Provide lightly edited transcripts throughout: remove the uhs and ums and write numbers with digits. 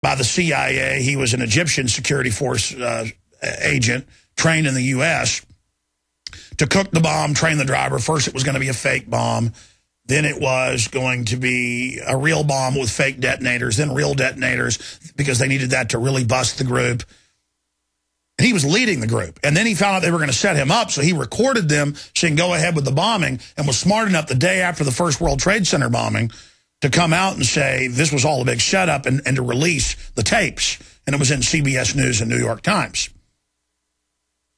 by the CIA. He was an Egyptian security force agent trained in the U.S. to cook the bomb, train the driver. First, it was going to be a fake bomb. Then it was going to be a real bomb with fake detonators, then real detonators, because they needed that to really bust the group. And he was leading the group. And then he found out they were going to set him up, so he recorded them so he can go ahead with the bombing, and was smart enough the day after the first World Trade Center bombing to come out and say this was all a big setup and to release the tapes. And it was in CBS News and New York Times.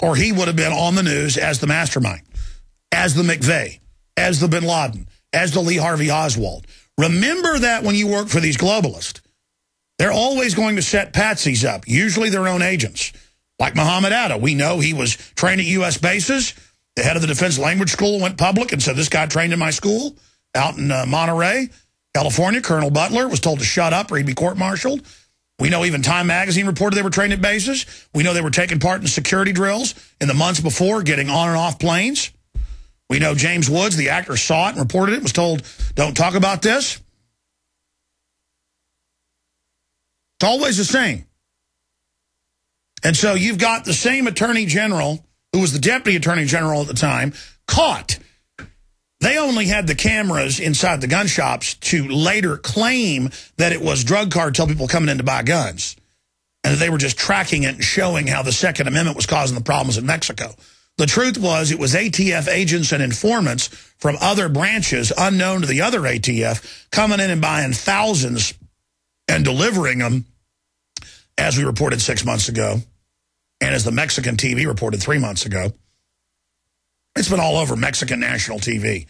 Or he would have been on the news as the mastermind, as the McVeigh, as the bin Laden, as the Lee Harvey Oswald. Remember that when you work for these globalists. They're always going to set patsies up, usually their own agents. Like Muhammad Atta. We know he was trained at U.S. bases. The head of the Defense Language School went public and said, this guy trained in my school out in Monterey, California. Colonel Butler was told to shut up or he'd be court-martialed. We know even Time Magazine reported they were trained at bases. We know they were taking part in security drills in the months before, getting on and off planes. We know James Woods, the actor, saw it and reported it, was told, don't talk about this. It's always the same. And so you've got the same attorney general, who was the deputy attorney general at the time, caught. They only had the cameras inside the gun shops to later claim that it was drug cartel people coming in to buy guns. And that they were just tracking it and showing how the Second Amendment was causing the problems in Mexico. The truth was it was ATF agents and informants from other branches unknown to the other ATF coming in and buying thousands and delivering them, as we reported 6 months ago, and as the Mexican TV reported 3 months ago. It's been all over Mexican national TV.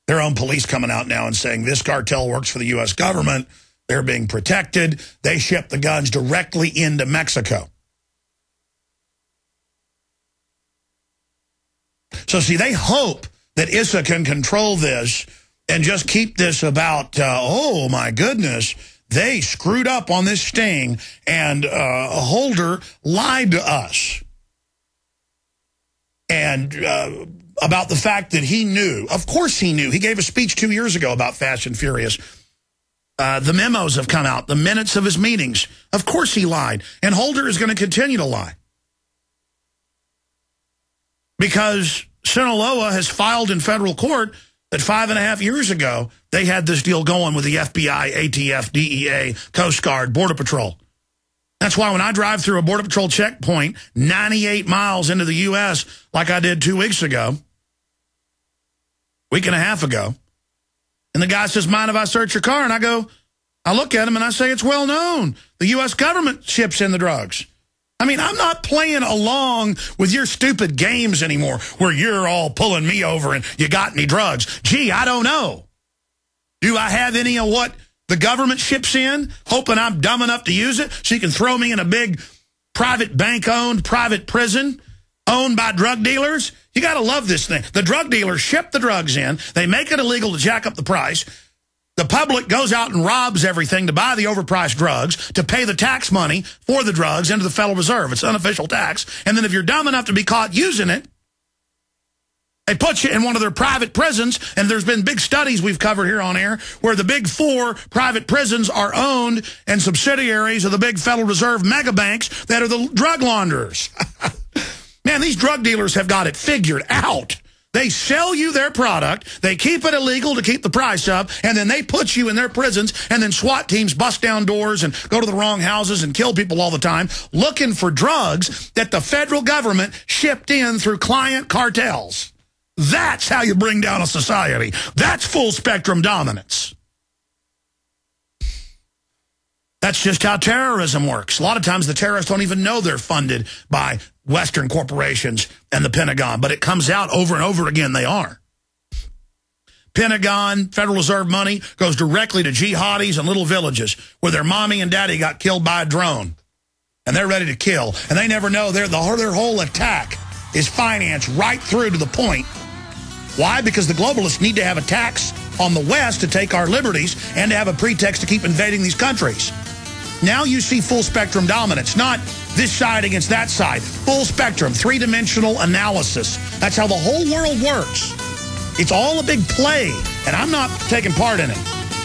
Their own police coming out now and saying this cartel works for the U.S. government. They're being protected. They ship the guns directly into Mexico. So, see, they hope that Issa can control this and just keep this about, oh, my goodness, they screwed up on this sting, and Holder lied to us. And about the fact that he knew. Of course he knew. He gave a speech 2 years ago about Fast and Furious. The memos have come out, the minutes of his meetings. Of course he lied. And Holder is going to continue to lie. Because Sinaloa has filed in federal court that 5.5 years ago, they had this deal going with the FBI, ATF, DEA, Coast Guard, Border Patrol. That's why when I drive through a Border Patrol checkpoint 98 miles into the U.S., like I did 2 weeks ago, week and a half ago, and the guy says, mind if I search your car? And I look at him and I say, it's well known. The U.S. government ships in the drugs. I mean, I'm not playing along with your stupid games anymore where you're all pulling me over and you got any drugs. Gee, I don't know. Do I have any of what the government ships in, hoping I'm dumb enough to use it so you can throw me in a big private bank-owned private prison owned by drug dealers? You got to love this thing. The drug dealers ship the drugs in. They make it illegal to jack up the price. The public goes out and robs everything to buy the overpriced drugs, to pay the tax money for the drugs into the Federal Reserve. It's unofficial tax. And then if you're dumb enough to be caught using it, they put you in one of their private prisons. And there's been big studies we've covered here on air where the big 4 private prisons are owned and subsidiaries of the big Federal Reserve mega banks that are the drug launderers. Man, these drug dealers have got it figured out. They sell you their product, they keep it illegal to keep the price up, and then they put you in their prisons, and then SWAT teams bust down doors and go to the wrong houses and kill people all the time, looking for drugs that the federal government shipped in through client cartels. That's how you bring down a society. That's full-spectrum dominance. That's just how terrorism works. A lot of times the terrorists don't even know they're funded by Western corporations and the Pentagon, but it comes out over and over again they are. Pentagon, Federal Reserve money goes directly to jihadis and little villages where their mommy and daddy got killed by a drone. And they're ready to kill. And they never know their whole attack is financed right through to the point. Why? Because the globalists need to have a tax on the West to take our liberties and to have a pretext to keep invading these countries. Now you see full spectrum dominance, not this side against that side. Full spectrum, 3-dimensional analysis. That's how the whole world works. It's all a big play, and I'm not taking part in it.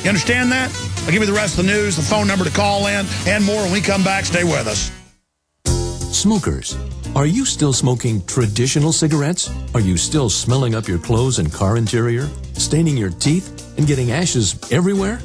You understand that? I'll give you the rest of the news, the phone number to call in, and more when we come back. Stay with us. Smokers, are you still smoking traditional cigarettes? Are you still smelling up your clothes and car interior, staining your teeth, and getting ashes everywhere?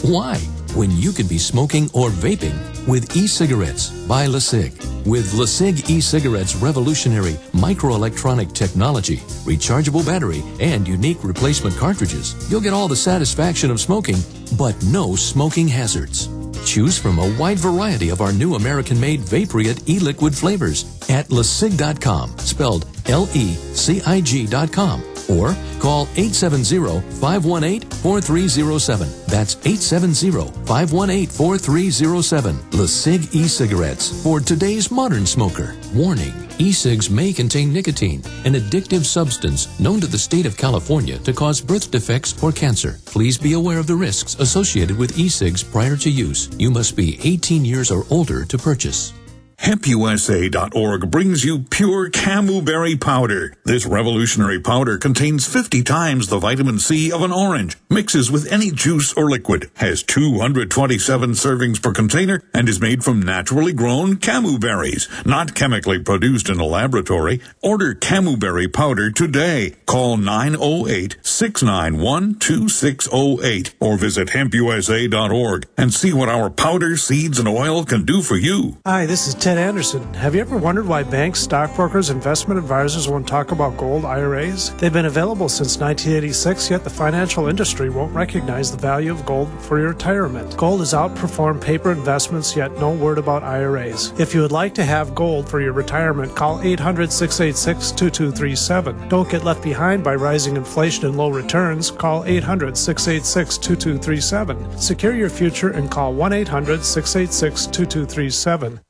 Why? When you could be smoking or vaping with e-cigarettes by LeSig. With LeSig e-cigarettes' revolutionary microelectronic technology, rechargeable battery, and unique replacement cartridges, you'll get all the satisfaction of smoking, but no smoking hazards. Choose from a wide variety of our new American-made Vaporite e-liquid flavors at LeSig.com, spelled LECIG.com, or call 870-518-4307. That's 870-518-4307. LeSig e-cigarettes for today's modern smoker. Warning, e-cigs may contain nicotine, an addictive substance known to the state of California to cause birth defects or cancer. Please be aware of the risks associated with e-cigs prior to use. You must be 18 years or older to purchase. HempUSA.org brings you pure camu-berry powder. This revolutionary powder contains 50 times the vitamin C of an orange, mixes with any juice or liquid, has 227 servings per container, and is made from naturally grown camu berries, not chemically produced in a laboratory. Order camu-berry powder today. Call 908-691-2608 or visit HempUSA.org and see what our powder, seeds, and oil can do for you. Hi, this is Ted Anderson. Have you ever wondered why banks, stockbrokers, investment advisors won't talk about gold IRAs? They've been available since 1986, yet the financial industry won't recognize the value of gold for your retirement. Gold has outperformed paper investments, yet no word about IRAs. If you would like to have gold for your retirement, call 800-686-2237. Don't get left behind by rising inflation and low returns. Call 800-686-2237. Secure your future and call 1-800-686-2237.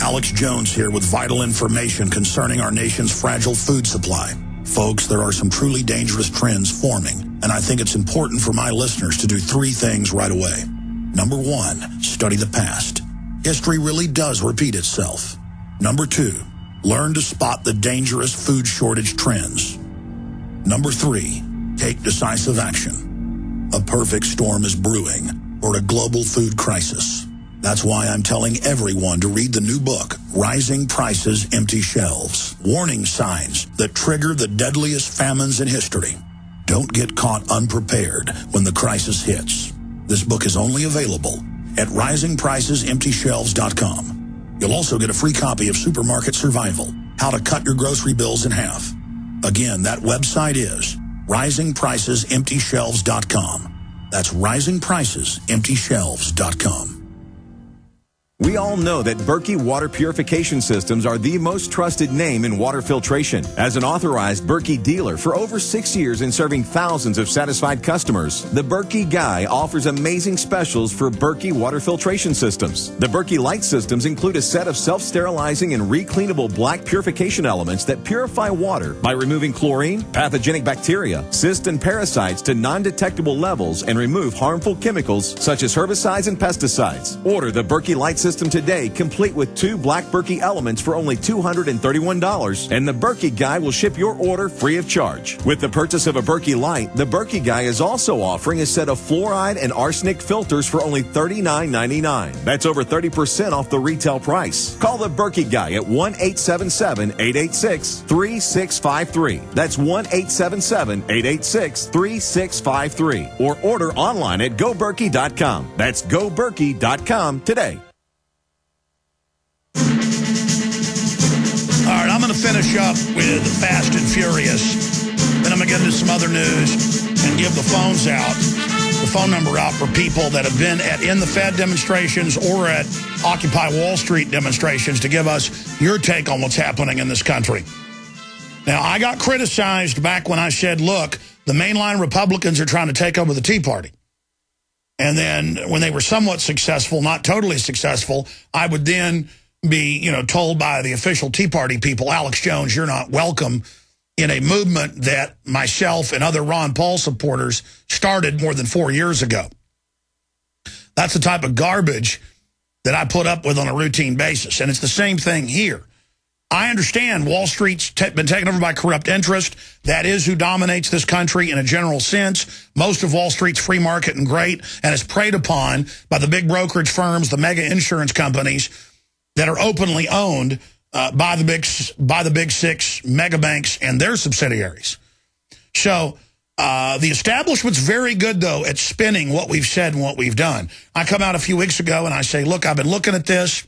Alex Jones here with vital information concerning our nation's fragile food supply. Folks, there are some truly dangerous trends forming, and I think it's important for my listeners to do three things right away. Number one, study the past. History really does repeat itself. Number two, learn to spot the dangerous food shortage trends. Number three, take decisive action. A perfect storm is brewing for a global food crisis. That's why I'm telling everyone to read the new book, Rising Prices, Empty Shelves. Warning signs that trigger the deadliest famines in history. Don't get caught unprepared when the crisis hits. This book is only available at risingpricesemptyshelves.com. You'll also get a free copy of Supermarket Survival, How to Cut Your Grocery Bills in Half. Again, that website is risingpricesemptyshelves.com. That's risingpricesemptyshelves.com. We all know that Berkey water purification systems are the most trusted name in water filtration. As an authorized Berkey dealer for over 6 years and serving thousands of satisfied customers, the Berkey Guy offers amazing specials for Berkey water filtration systems. The Berkey Light systems include a set of self-sterilizing and recleanable black purification elements that purify water by removing chlorine, pathogenic bacteria, cysts, and parasites to non-detectable levels and remove harmful chemicals such as herbicides and pesticides. Order the Berkey Light system today, complete with 2 black Berkey elements for only $231, and the Berkey Guy will ship your order free of charge. With the purchase of a Berkey Light, the Berkey Guy is also offering a set of fluoride and arsenic filters for only $39.99. That's over 30% off the retail price. Call the Berkey Guy at 1-877-886-3653. That's 1-877-886-3653. Or order online at GoBerkey.com. That's GoBerkey.com today. All right, I'm going to finish up with Fast and Furious. Then I'm going to get into some other news and give the phones out, the phone number out for people that have been in the Fed demonstrations or at Occupy Wall Street demonstrations to give us your take on what's happening in this country. Now, I got criticized back when I said, look, the mainline Republicans are trying to take over the Tea Party. And then when they were somewhat successful, not totally successful, I would then be, told by the official Tea Party people, Alex Jones, you're not welcome in a movement that myself and other Ron Paul supporters started more than 4 years ago. That's the type of garbage that I put up with on a routine basis. And it's the same thing here. I understand Wall Street's been taken over by corrupt interest. That is who dominates this country in a general sense. Most of Wall Street's free market and great, and is preyed upon by the big brokerage firms, the mega insurance companies that are openly owned by the big six mega banks and their subsidiaries. So the establishment's very good, though, at spinning what we've said and what we've done. I come out a few weeks ago and I say, look, I've been looking at this.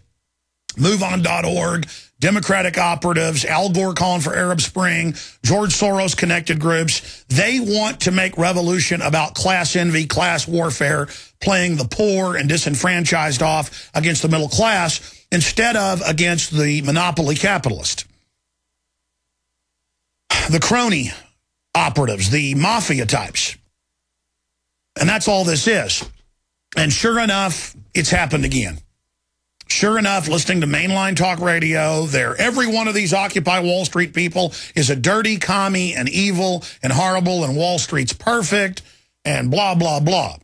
MoveOn.org, Democratic operatives, Al Gore calling for Arab Spring, George Soros connected groups. They want to make revolution about class envy, class warfare, playing the poor and disenfranchised off against the middle class instead of against the monopoly capitalist. The crony operatives, the mafia types. And that's all this is. And sure enough, it's happened again. Sure enough, listening to mainline talk radio, every one of these Occupy Wall Street people is a dirty commie and evil and horrible, and Wall Street's perfect and blah, blah, blah.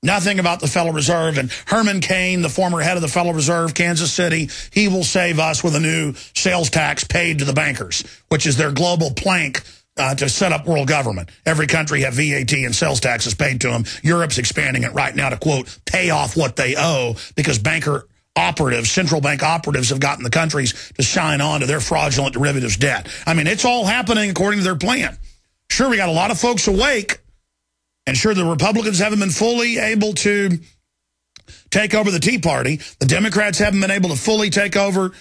Nothing about the Federal Reserve. And Herman Cain, the former head of the Federal Reserve, Kansas City, he will save us with a new sales tax paid to the bankers, which is their global plank to set up world government. Every country have VAT and sales taxes paid to them. Europe's expanding it right now to, quote, pay off what they owe because central bank operatives have gotten the countries to sign on to their fraudulent derivatives debt. I mean, it's all happening according to their plan. Sure, we got a lot of folks awake, and sure, the Republicans haven't been fully able to take over the Tea Party. The Democrats haven't been able to fully take over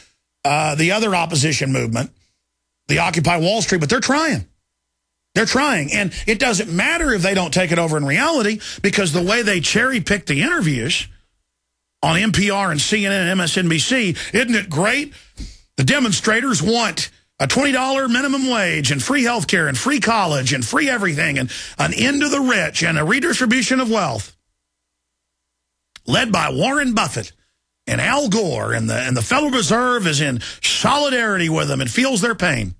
the other opposition movement, the Occupy Wall Street, but they're trying. They're trying, and it doesn't matter if they don't take it over in reality, because the way they cherry-pick the interviews on NPR and CNN and MSNBC, isn't it great? The demonstrators want a $20 minimum wage and free health care and free college and free everything and an end to the rich and a redistribution of wealth. Led by Warren Buffett and Al Gore, and the Federal Reserve is in solidarity with them and feels their pain.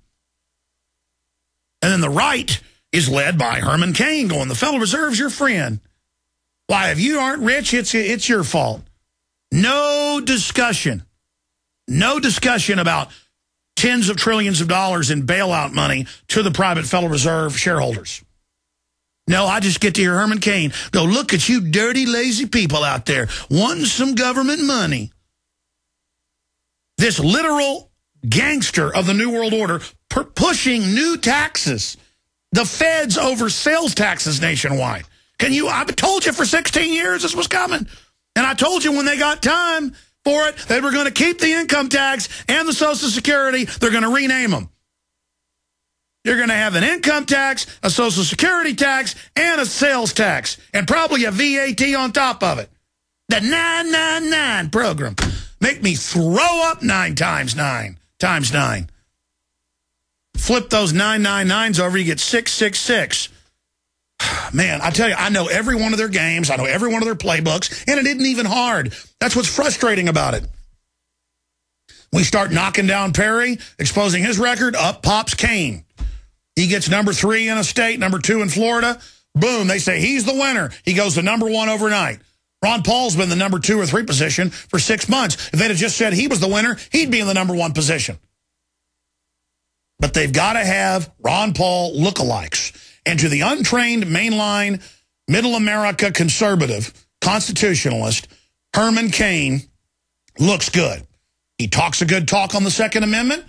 And then the right is led by Herman Cain going, the Federal Reserve's your friend. Why, if you aren't rich, it's your fault. No discussion about tens of trillions of dollars in bailout money to the private Federal Reserve shareholders. No, I just get to hear Herman Cain go, look at you dirty, lazy people out there wanting some government money. This literal gangster of the New World Order pushing new taxes. The feds over sales taxes nationwide. I've told you for 16 years this was coming. And I told you when they got time for it, they were going to keep the income tax and the Social Security. They're going to rename them. You're going to have an income tax, a Social Security tax, and a sales tax, and probably a VAT on top of it. The 999 program. Make me throw up 9 times 9 times 9. Flip those 999s over, you get 666. Man, I tell you, I know every one of their games. I know every one of their playbooks, and it isn't even hard. That's what's frustrating about it. We start knocking down Perry, exposing his record, up pops Cain. He gets number 3 in a state, number 2 in Florida. Boom, they say he's the winner. He goes to number 1 overnight. Ron Paul's been the number 2 or 3 position for 6 months. If they'd have just said he was the winner, he'd be in the number 1 position. But they've got to have Ron Paul lookalikes. And to the untrained mainline middle America conservative constitutionalist, Herman Cain looks good. He talks a good talk on the Second Amendment,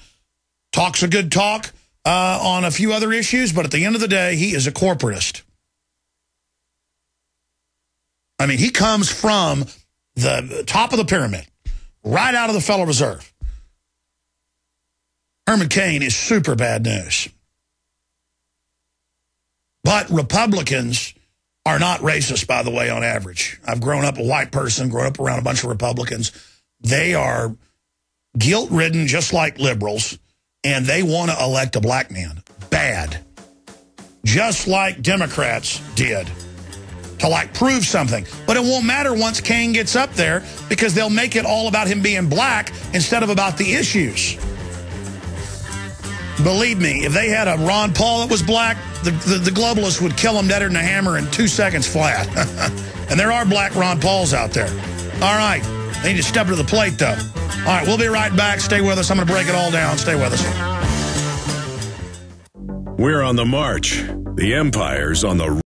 talks a good talk on a few other issues, but at the end of the day, he is a corporatist. I mean, he comes from the top of the pyramid, right out of the Federal Reserve. Herman Cain is super bad news. But Republicans are not racist, by the way, on average. I've grown up a white person, grown up around a bunch of Republicans. They are guilt-ridden just like liberals, and they want to elect a black man. Bad. Just like Democrats did. To, prove something. But it won't matter once Cain gets up there, because they'll make it all about him being black instead of about the issues. Believe me, if they had a Ron Paul that was black, the globalists would kill him deader than a hammer in 2 seconds flat. And there are black Ron Pauls out there. All right. They need to step to the plate, though. All right, we'll be right back. Stay with us. I'm going to break it all down. Stay with us. We're on the march. The empire's on the